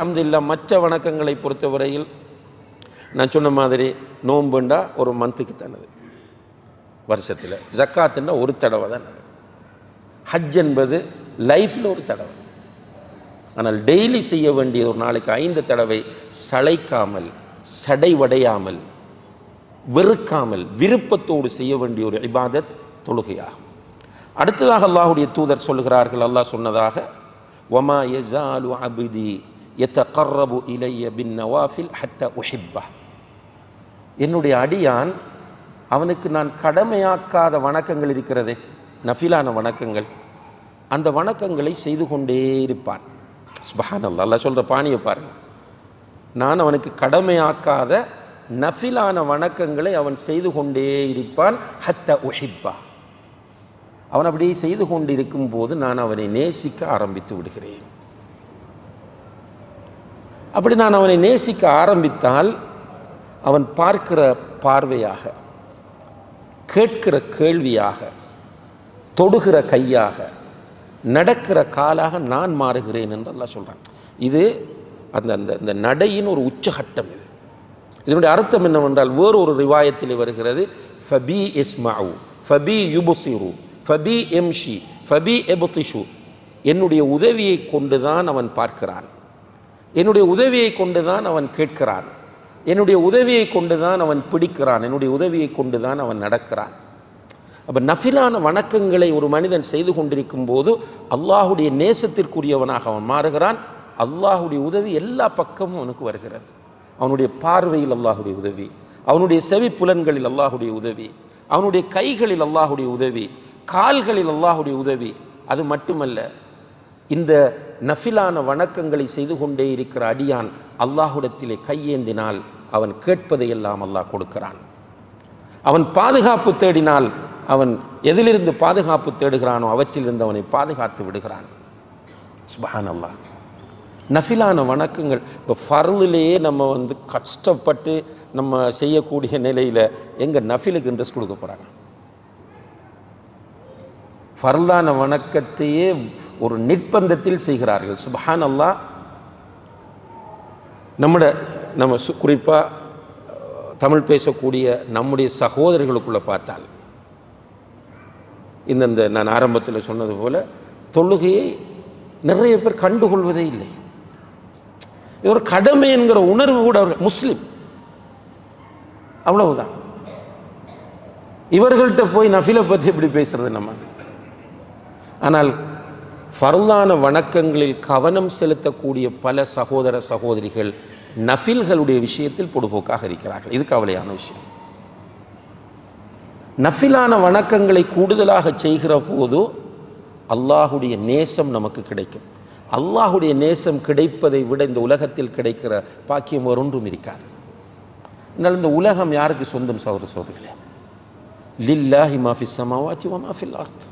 அல்ஹம்துலில்லாஹ் மற்ற வணக்கங்களை பொறுத்தவரையில் நான் சொன்ன மாதிரி நோன்புண்டா ஒரு மந்த்துக்கு தானது வருஷத்தில், ஜக்காத்துன்னா ஒரு தடவை தான், ஹஜ் என்பது லைஃப்பில் ஒரு தடவை. ஆனால் டெய்லி செய்ய வேண்டிய ஒரு நாளைக்கு 5 தடவை சளைக்காமல், சடைவடையாமல், வெறுக்காமல், விருப்பத்தோடு செய்ய வேண்டிய ஒரு இபாதத் தொழுகையாகும். அடுத்ததாக அல்லாஹுடைய தூதர் சொல்கிறார்கள், அல்லாஹ் சொன்னதாக, வமா யஸாலு அப்தி யதகர்ரபு இலைய பின் நவாஃபில் ஹத்தா உஹிப்பஹ், என்னுடைய அடியான் அவனுக்கு நான் கடமையாக்காத வணக்கங்கள் இருக்கிறதே, நஃபிலான வணக்கங்கள், அந்த வணக்கங்களை செய்து கொண்டே இருப்பான். சுப்ஹானல்லாஹ், அல்லாஹ் சொல்கிற பாணியை பாருங்க. நான் அவனுக்கு கடமையாக்காத நஃபிலான வணக்கங்களை அவன் செய்து கொண்டே இருப்பான். ஹத்தா உஹிப்பா, அவன் அப்படியே செய்து கொண்டிருக்கும் போது நான் அவனை நேசிக்க ஆரம்பித்து விடுகிறேன். அப்படி நான் அவனை நேசிக்க ஆரம்பித்தால் அவன் பார்க்கிற பார்வையாக, கேட்கிற கேள்வியாக, தொடுகிற கையாக, நடக்கிற காலாக நான் மாறுகிறேன் என்று அல்லாஹ் சொல்கிறான். இது அந்த அந்த அந்த நடையின் ஒரு உச்சகட்டம். இது இதனுடைய அர்த்தம் என்னவென்றால், வேறொரு ரிவாயத்தில் வருகிறது, ஃபபி இஸ்மஉ ஃபபி யுபசிரு ஃபபி எம்ஷி ஃபபி எபுதிஷு, என்னுடைய உதவியை கொண்டுதான் அவன் பார்க்கிறான், என்னுடைய உதவியை கொண்டுதான் அவன் கேட்கிறான், என்னுடைய உதவியை கொண்டுதான் அவன் பிடிக்கிறான், என்னுடைய உதவியை கொண்டுதான் அவன் நடக்கிறான். அப்போ நஃபிலான வணக்கங்களை ஒரு மனிதன் செய்து கொண்டிருக்கும் போது அல்லாஹுடைய நேசத்திற்குரியவனாக அவன் மாறுகிறான். அல்லாஹுடைய உதவி எல்லா பக்கமும் அவனுக்கு வருகிறது. அவனுடைய பார்வையில் அல்லாஹுடைய உதவி, அவனுடைய செவி புலன்களில் அல்லாஹுடைய உதவி, அவனுடைய கைகளில் அல்லாஹுடைய உதவி, கால்களில் அல்லாஹுடைய உதவி. அது மட்டுமல்ல, இந்த நஃபிலான வணக்கங்களை செய்து கொண்டே இருக்கிற அடியான் அல்லாஹுடத்திலே கையேந்தினால் அவன் கேட்பதையெல்லாம் அல்லாஹ் கொடுக்கிறான். அவன் பாதுகாப்பு தேடினால் அவன் எதிலிருந்து பாதுகாப்பு தேடுகிறானோ அவற்றிலிருந்து அவனை பாதுகாத்து விடுகிறான். சுப்ஹானல்லாஹ். நஃபிலான வணக்கங்கள் இப்போ ஃபர்லிலேயே நம்ம கஷ்டப்பட்டு நம்ம செய்யக்கூடிய நிலையில் எங்கள் நஃபிலுக்கு இன்ட்ரெஸ்ட் கொடுக்க போகிறாங்க. ஃபர்லான வணக்கத்தையே ஒரு நிர்பந்தத்தில் செய்கிறார்கள். சுப்ஹானல்லாஹ். நம்ம குறிப்பாக தமிழ் பேசக்கூடிய நம்முடைய சகோதரர்களுக்குள்ளே பார்த்தால், இந்த நான் ஆரம்பத்தில் சொன்னது போல் தொழுகையை நிறைய பேர் கண்டுகொள்வதே இல்லை. இது ஒரு கடமை என்கிற உணர்வு கூட அவர்கள் முஸ்லிம், அவ்வளவுதான். இவர்கள்ட்ட போய் நஃபிலை பற்றி எப்படி பேசுறது நம்ம? ஆனால் ஃபர்லான வணக்கங்களில் கவனம் செலுத்தக்கூடிய பல சகோதர சகோதரிகள் நஃபில்களுடைய விஷயத்தில் பொடுபோக்காக இருக்கிறார்கள். இது கவலையான விஷயம். நஃபிலான வணக்கங்களை கூடுதலாக செய்கிற போது அல்லாஹுடைய நேசம் நமக்கு கிடைக்கும். அல்லாஹுடைய நேசம் கிடைப்பதை விட இந்த உலகத்தில் கிடைக்கிற பாக்கியம் ஒன்றும் இருக்காது. அதனால் இந்த உலகம் யாருக்கு சொந்தம் சகோதர சகோதரிகளே? லில்லாஹி மா ஃபிஸ் ஸமாவாத்தி வ மா ஃபில் அர்த்.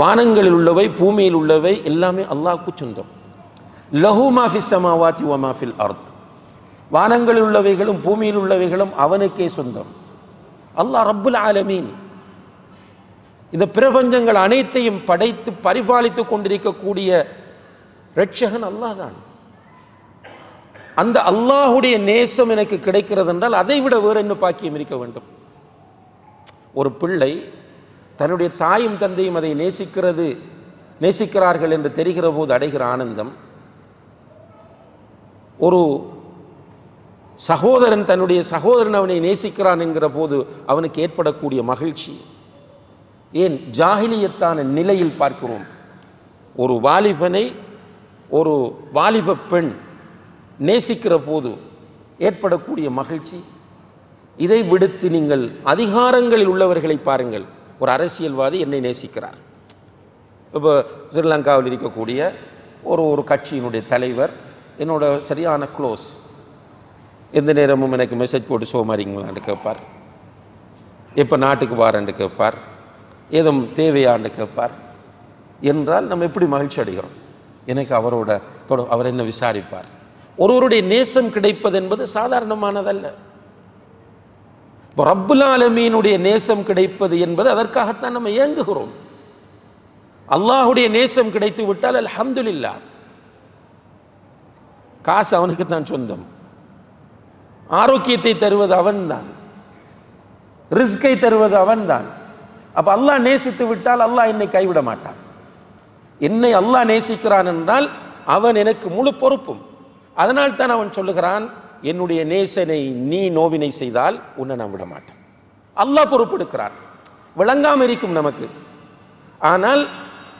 வானங்களில் உள்ளவை பூமியில் உள்ளவை எல்லாமே அல்லாஹ்வுக்கு சொந்தம். லஹு மா ஃபிஸ் ஸமாவாத்தி வ மா ஃபில் அர்த். வானங்களில் உள்ளவைகளும் பூமியில் உள்ளவைகளும் அவனுக்கே சொந்தம். அல்லாஹ் ரப்புல் ஆலமீன். இந்த பிரபஞ்சங்கள் அனைத்தையும் படைத்து பரிபாலித்து கொண்டிருக்கக்கூடிய ரட்சகன் அல்லாஹ் தான். அந்த அல்லாஹுடைய நேசம் எனக்கு கிடைக்கிறது என்றால் அதை விட வேறு என்ன பாக்கியம் இருக்க வேண்டும்? ஒரு பிள்ளை தன்னுடைய தாயும் தந்தையும் அதை நேசிக்கிறார்கள் என்று தெரிகிற போது அடைகிற ஆனந்தம், ஒரு சகோதரன் தன்னுடைய சகோதரன் அவனை நேசிக்கிறான் என்கிற போது அவனுக்கு ஏற்படக்கூடிய மகிழ்ச்சி, ஏன் ஜாஹிலியத்தான நிலையில் பார்க்கிறோம். ஒரு வாலிபனை ஒரு வாலிப பெண் நேசிக்கிற போது ஏற்படக்கூடிய மகிழ்ச்சி, இதை விடுத்து நீங்கள் அதிகாரங்களில் உள்ளவர்களை பாருங்கள். ஒரு அரசியல்வாதி என்னை நேசிக்கிறார். இப்போ ஸ்ரீலங்காவில் இருக்கக்கூடிய ஒரு கட்சியினுடைய தலைவர் என்னோட சரியான க்ளோஸ், எந்த நேரமும் எனக்கு மெசேஜ் போட்டு சோமாரிங்களான்னு கேட்பார், எப்போ நாட்டுக்கு வாரன்னு கேட்பார், ஏதும் தேவையான்னு கேட்பார். என்றால் நம்ம எப்படி மகிழ்ச்சி அடைகிறோம்? எனக்கு அவர் என்ன விசாரிப்பார். ஒருவருடைய நேசம் கிடைப்பது என்பது சாதாரணமானதல்ல. ரப்புல் ஆலமீனுடைய நேசம் கிடைப்பது என்பது அதற்காகத்தான் நம்ம ஏங்குகிறோம். அல்லாஹுடைய நேசம் கிடைத்து விட்டால் அல்ஹம்துலில்லாஹ். காசு அவனுக்கு தான் சொந்தம். ஆரோக்கியத்தை தருவது அவன்தான், ரிஸ்கை தருவது அவன்தான். அப்ப அல்லாஹ் நேசித்து விட்டால் அல்லாஹ் என்னை கைவிட மாட்டான். என்னை அல்லாஹ் நேசிக்கிறான் என்றால் அவன் எனக்கு முழு பொறுப்பும். அதனால் தான் அவன் சொல்லுகிறான், என்னுடைய நேசனை நீ நோவினை செய்தால் உன்னை நான் விட மாட்டேன். அல்லாஹ் பொறுப்பெடுக்கிறான். விளங்காம இருக்கும் நமக்கு. ஆனால்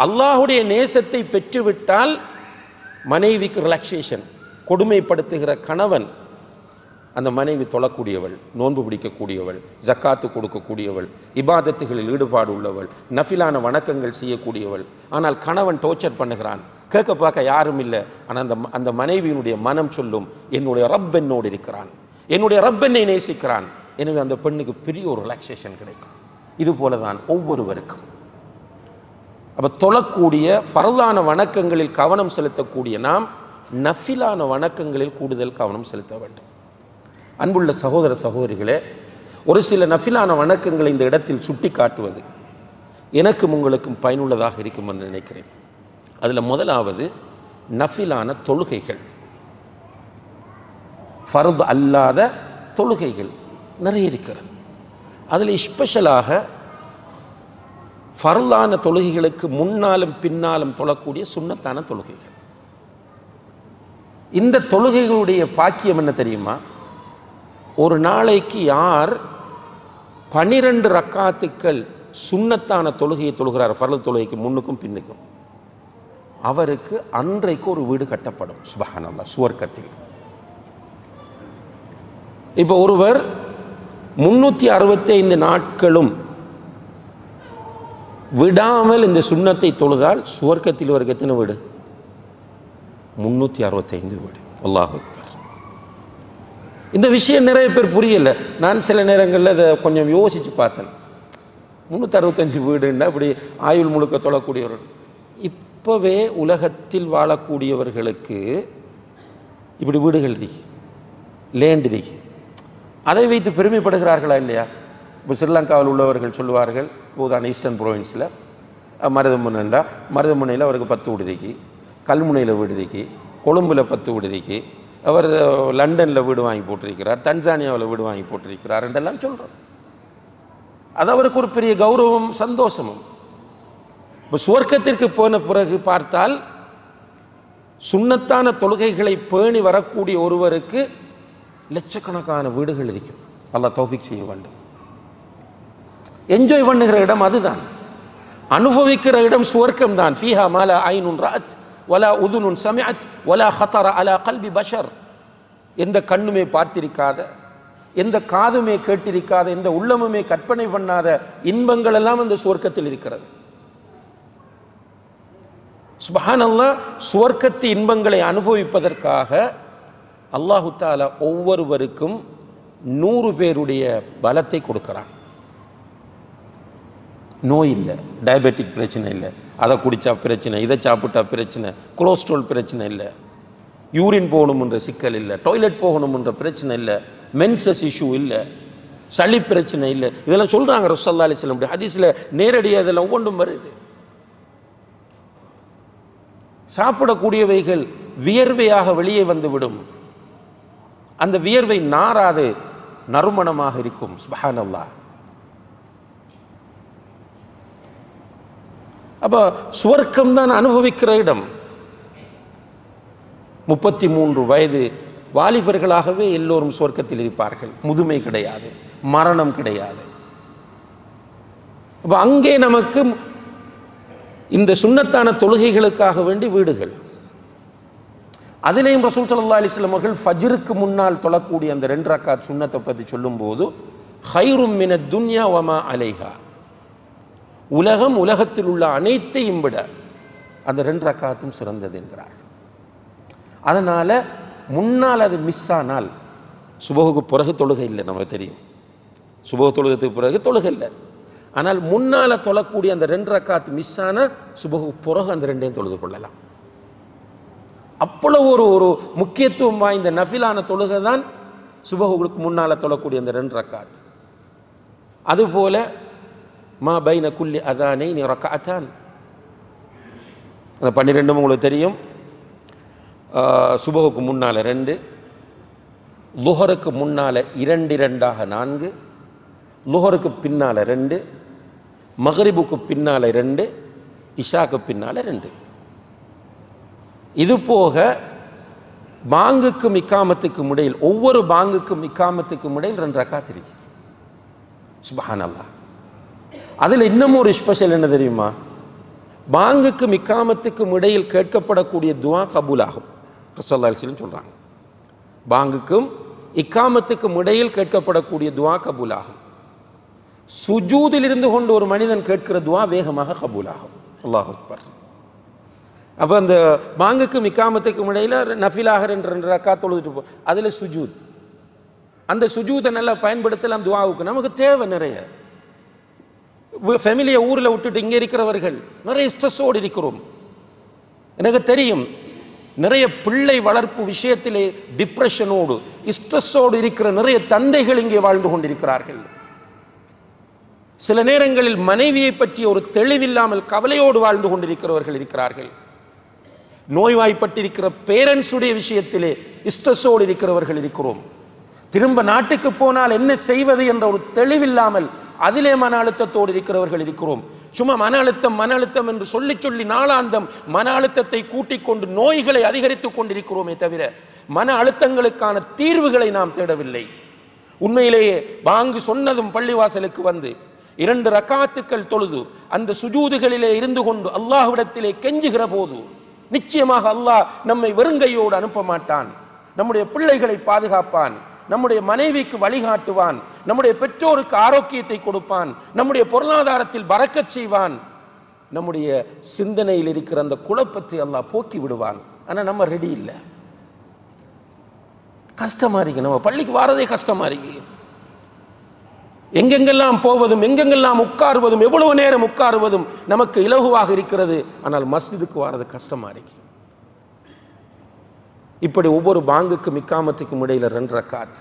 அல்லாஹுடைய நேசத்தை பெற்றுவிட்டால் மனைவிக்கு ரிலாக்ஸேஷன். கொடுமைப்படுத்துகிற கணவன், அந்த மனைவி தொழக்கூடியவள், நோன்பு பிடிக்கக்கூடியவள், ஜக்காத்து கொடுக்கக்கூடியவள், இபாதத்துகளில் ஈடுபாடு உள்ளவள், நஃபிலான வணக்கங்கள் செய்யக்கூடியவள். ஆனால் கணவன் டோர்ச்சர் பண்ணுகிறான், கேட்க பார்க்க யாரும் இல்லை. ஆனால் அந்த மனைவியினுடைய மனம் சொல்லும், என்னுடைய ரப் என்னோடு இருக்கிறான், என்னுடைய ரப் என்னை நேசிக்கிறான். எனவே அந்த பெண்ணுக்கு பெரிய ஒரு ரிலாக்ஸேஷன் கிடைக்கும். இது போல தான் ஒவ்வொருவருக்கும். அப்போ தொழக்கூடிய ஃபர்லான வணக்கங்களில் கவனம் செலுத்தக்கூடிய நாம் நஃபிலான வணக்கங்களில் கூடுதல் கவனம் செலுத்த வேண்டும். அன்புள்ள சகோதர சகோதரிகளே, ஒரு சில நஃபிலான வணக்கங்களை இந்த இடத்தில் சுட்டி காட்டுவது எனக்கும் உங்களுக்கும் பயனுள்ளதாக இருக்கும் என்று நினைக்கிறேன். அதில் முதலாவது நஃபிலான தொழுகைகள். ஃபர்து அல்லாத தொழுகைகள் நிறைய இருக்கிறது. அதில் ஸ்பெஷலாக ஃபர்லான தொழுகைகளுக்கு முன்னாலும் பின்னாலும் தொழக்கூடிய சுன்னத்தான தொழுகைகள். இந்த தொழுகைகளுடைய பாக்கியம் என்ன தெரியுமா? ஒரு நாளைக்கு யார் 12 ரக்காத்துக்கள் சுன்னத்தான தொழுகையை தொழுகிறார், ஃபர்ல் தொழுகைக்கு முன்னுக்கும் பின்னுக்கும், அவருக்கு அன்றைக்கு ஒரு வீடு கட்டப்படும். சுப்ஹானல்லாஹ், சுவர்க்கத்தில். இப்போ ஒருவர் 365 நாட்களும் விடாமல் இந்த சுன்னத்தை தொழுதால் சுவர்க்கத்தில் இவருக்கு எத்தனை வீடு? 365 வீடு. அல்லாஹ் அக்பர். இந்த விஷயம் நிறைய பேர் புரியல. நான் சில நேரங்களில் அதை கொஞ்சம் யோசித்து பார்த்தேன். 365 வீடுன்னா இப்படி ஆயுள் முழுக்க தொழக்கூடியவர்கள். இப்போவே உலகத்தில் வாழக்கூடியவர்களுக்கு இப்படி வீடுகள் இருக்கு, லேண்ட் இருக்கு. அதை வைத்து பெருமைப்படுகிறார்களா இல்லையா? இப்போ ஸ்ரீலங்காவில் உள்ளவர்கள் சொல்லுவார்கள், இப்போதான் ஈஸ்டர்ன் ப்ரொவின்ஸில் மருதமுனைண்டா, மருதமுனையில் அவருக்கு 10 வீடு இருக்கு, கல்முனையில் வீடு இருக்கு, கொழும்பில் 10 வீடு இருக்கு, அவர் லண்டனில் வீடு வாங்கி போட்டிருக்கிறார், தன்சானியாவில் வீடு வாங்கி போட்டிருக்கிறார் என்றெல்லாம் சொல்கிறோம். அது அவருக்கு ஒரு பெரிய கௌரவம், சந்தோஷமும். இப்போ சுவர்க்கத்திற்கு போன பிறகு பார்த்தால் சுன்னத்தான தொழுகைகளை பேணி வரக்கூடிய ஒருவருக்கு லட்சக்கணக்கான வீடுகள் இருக்கும். அல்லாஹ் தௌஃபீக் செய்ய வேண்டும். என்ஜாய் பண்ணுகிற இடம் அதுதான், அனுபவிக்கிற இடம் சுவர்க்கம் தான். ஃபீஹா மாலா ஐனுன் ரஅத் வலா உதுனுன் சமிஅத் வலா ஹதர அலா கல்பி பஷர். எந்த கண்ணுமே பார்த்திருக்காத, எந்த காதுமே கேட்டிருக்காத, எந்த உள்ளமுமே கற்பனை பண்ணாத இன்பங்கள் எல்லாம் அந்த சுவர்க்கத்தில் இருக்கிறது. சுப்ஹானல்லாஹ், சுவர்க்கத்து இன்பங்களை அனுபவிப்பதற்காக அல்லாஹு தஆலா ஒவ்வொருவருக்கும் 100 பேருடைய பலத்தை கொடுக்கிறான். நோய் இல்லை, டயபெட்டிக் பிரச்சனை இல்லை, அதை குடித்தா பிரச்சனை, இதை சாப்பிட்டா பிரச்சனை, கொலஸ்ட்ரால் பிரச்சனை இல்லை, யூரின் போகணும்ன்ற சிக்கல் இல்லை, டாய்லெட் போகணும்ன்ற பிரச்சனை இல்லை, மென்சஸ் இஷ்யூ இல்லை, சளி பிரச்சனை இல்லை. இதெல்லாம் சொல்கிறாங்க ரசூலுல்லாஹி அலைஹி வஸல்லம் ஹதீஸில் நேரடியாக இதெல்லாம் ஒவ்வொன்றும் வருது. சாப்பிடக்கூடியவைகள் வியர்வையாக வெளியே வந்துவிடும். அந்த வியர்வை நாராது, நறுமணமாக இருக்கும். சுப்ஹானல்லாஹ். அப்போ சுவர்க்கம் தான் அனுபவிக்கிற இடம். 33 வயது வாலிபர்களாகவே எல்லோரும் சுவர்க்கத்தில் இருப்பார்கள். முதுமை கிடையாது, மரணம் கிடையாது. அப்போ அங்கே நமக்கு இந்த சுன்னத்தான தொழுகைகளுக்காக வேண்டி வீடுகள். அதிலேயும் ரசூல் ஸல்லல்லாஹு அலைஹி வஸல்லம் அவர்கள் ஃபஜ்ருக்கு முன்னால் தொழக்கூடிய அந்த 2 ரக்காத் சுன்னத்தை பற்றி சொல்லும்போது, ஹைரும் மினத் துன்யா வமா அலைஹா, உலகம், உலகத்தில் உள்ள அனைத்தையும் விட அந்த 2 ரக்காத்தும் சிறந்தது என்கிறார். அதனால் முன்னால் அது மிஸ் ஆனால், சுபஹுக்கு பிறகு தொழுகை இல்லை, நமக்கு தெரியும். சுபஹு தொழுகத்துக்கு பிறகு தொழுகை இல்லை. ஆனால் முன்னால் தொழக்கூடிய அந்த 2 ரக்காத்து மிஸ் ஆனால் சுபஹுக்கு பிறகு அந்த 2ஐயும் தொழுது கொள்ளலாம். அவ்வளவு ஒரு முக்கியத்துவம் வாய்ந்த நஃபிலான தொழுகை தான் சுபஹுக்கு முன்னால் தொழக்கூடிய அந்த 2 ரக்காத். அதுபோல மா பைன குல்லி அதானைனி ரக்அத்தான், அந்த 12 உங்களுக்கு தெரியும். சுபஹுக்கு முன்னால் 2, லுஹருக்கு முன்னால் 2 2ஆக 4, லுஹருக்கு பின்னால் 2, மக்ரிபுக்கு பின்னால் 2, இஷாக்கு பின்னால் 2. இது போக பாங்குக்கும் இக்காமத்துக்கும் இடையில், ஒவ்வொரு பாங்குக்கும் இக்காமத்துக்கும் இடையில் 2 ரக்காத் இருக்கு. சுப்ஹானல்லாஹ். அதில் இன்னும் ஒரு ஸ்பெஷல் என்ன தெரியுமா? பாங்குக்கும் இக்காமத்துக்கும் இடையில் கேட்கப்படக்கூடிய துவா கபூல் ஆகும். ரசூலுல்லாஹி அலைஹி வஸல்லம் சொல்றாங்க, பாங்குக்கும் இக்காமத்துக்கும் இடையில் கேட்கப்படக்கூடிய துவா கபூல் ஆகும். சுஜூதில் இருந்து கொண்டு ஒரு மனிதன் கேட்கிற துவா வேகமாக கபூல் ஆகும். அல்லாஹ் அக்பர். அப்போ அந்த பாங்குக்கும் இக்காமத்துக்கும் இடையில் நஃபிலாக 2 ரக்காத் தொழுதுட்டு போ, அதில் சுஜூத், அந்த சுஜூதை நல்லா பயன்படுத்தலாம் துவாவுக்கு. நமக்கு தேவை நிறைய. ஃபேமிலியை ஊரில் விட்டுட்டு இங்கே இருக்கிறவர்கள் நிறைய ஸ்ட்ரெஸ்ஸோடு இருக்கிறோம். எனக்கு தெரியும், நிறைய பிள்ளை வளர்ப்பு விஷயத்திலே டிப்ரெஷனோடு ஸ்ட்ரெஸ்ஸோடு இருக்கிற நிறைய தந்தைகள் இங்கே வாழ்ந்து கொண்டிருக்கிறார்கள். சில நேரங்களில் மனைவியை பற்றி ஒரு தெளிவில்லாமல் கவலையோடு வாழ்ந்து கொண்டிருக்கிறவர்கள் இருக்கிறார்கள். நோய்வாய்ப்பட்டிருக்கிற பேரண்ட்ஸுடைய விஷயத்திலே ஸ்ட்ரெஸ்ஸோடு இருக்கிறவர்கள் இருக்கிறோம். திரும்ப நாட்டுக்கு போனால் என்ன செய்வது என்ற ஒரு தெளிவில்லாமல் அதிலே மன அழுத்தத்தோடு இருக்கிறவர்கள் இருக்கிறோம். சும்மா மன அழுத்தம் என்று சொல்லி சொல்லி நாளாந்தம் மன அழுத்தத்தை கூட்டிக் கொண்டு நோய்களை அதிகரித்துக் கொண்டிருக்கிறோமே தவிர மன அழுத்தங்களுக்கான தீர்வுகளை நாம் தேடவில்லை. உண்மையிலேயே பாங்கு சொன்னதும் பள்ளிவாசலுக்கு வந்து 2 ரக்காத்துக்கள் தொழுது அந்த சுஜூதுகளிலே இருந்து கொண்டு அல்லாஹ்விடத்திலே கெஞ்சுகிற போது நிச்சயமாக அல்லாஹ் நம்மை வெறுங்கையோடு அனுப்ப மாட்டான். நம்முடைய பிள்ளைகளை பாதுகாப்பான், நம்முடைய மனைவிக்கு வழிகாட்டுவான், நம்முடைய பெற்றோருக்கு ஆரோக்கியத்தை கொடுப்பான், நம்முடைய பொருளாதாரத்தில் பரக்கத் செய்வான், நம்முடைய சிந்தனையில் இருக்கிற அந்த குழப்பத்தை அல்லாஹ் போக்கி விடுவான். ஆனால் நம்ம ரெடி இல்லை. கஷ்டமா இருக்கு, நம்ம பள்ளிக்கு வாரதே கஷ்டமா இருக்கு. எங்கெங்கெல்லாம் போவதும் எங்கெங்கெல்லாம் உட்காருவதும் எவ்வளவு நேரம் உட்காருவதும் நமக்கு இலகுவாக இருக்கிறது. ஆனால் மஸ்ஜிதுக்கு வாரது கஷ்டமா இருக்கு. இப்படி ஒவ்வொரு பாங்குக்கும் இக்காமத்துக்கும் இடையில 2 ரக்காத்.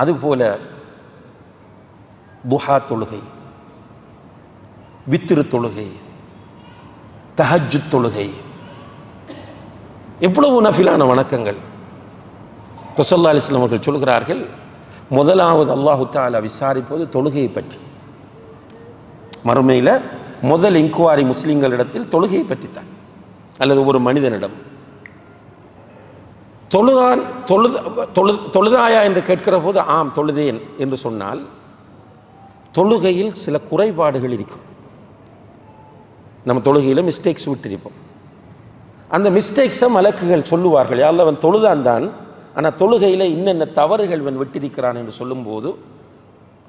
அதுபோல துஹா தொழுகை, வித்ரு தொழுகை, தஹஜ்ஜுத் தொழுகை, எவ்வளவு நஃபிலான வணக்கங்கள். ரசூலுல்லாஹி அலைஹி வஸல்லம் அவர்கள் சொல்கிறார்கள், முதலாவது அல்லாஹு தஆலா விசாரிப்பது தொழுகையை பற்றி. மறுமையில் முதல் இன்குவாரி முஸ்லிம்களிடத்தில் தொழுகையை பற்றித்தான், அல்லது ஒரு மனிதனிடம். தொழுதாயா என்று கேட்கிற போது ஆம் தொழுதேன் என்று சொன்னால் தொழுகையில் சில குறைபாடுகள் இருக்கும். நம்ம தொழுகையில் மிஸ்டேக்ஸ் விட்டிருப்போம். அந்த மிஸ்டேக்ஸை மலக்குகள் சொல்லுவார்கள், யாரில் அவன் தொழுதான் தான், ஆனால் தொழுகையில் இன்னென்ன தவறுகள் இவன் விட்டிருக்கிறான் என்று சொல்லும்போது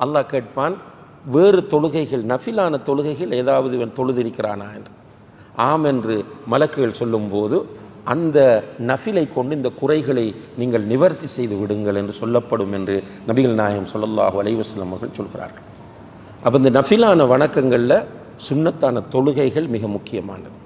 அல்லாஹ் கேட்பான், வேறு தொழுகைகள் நஃபிலான தொழுகைகள் ஏதாவது இவன் தொழுதிருக்கிறானா என்று. ஆம் என்று மலக்குகள் சொல்லும்போது அந்த நஃபிலை கொண்டு இந்த குறைகளை நீங்கள் நிவர்த்தி செய்து விடுங்கள் என்று சொல்லப்படும் என்று நபிகள் நாயகம் ஸல்லல்லாஹு அலைஹி வஸல்லம் அவர்கள் சொல்கிறார்கள். அப்போ இந்த நஃபிலான வணக்கங்களில் சுன்னத்தான தொழுகைகள் மிக முக்கியமானது.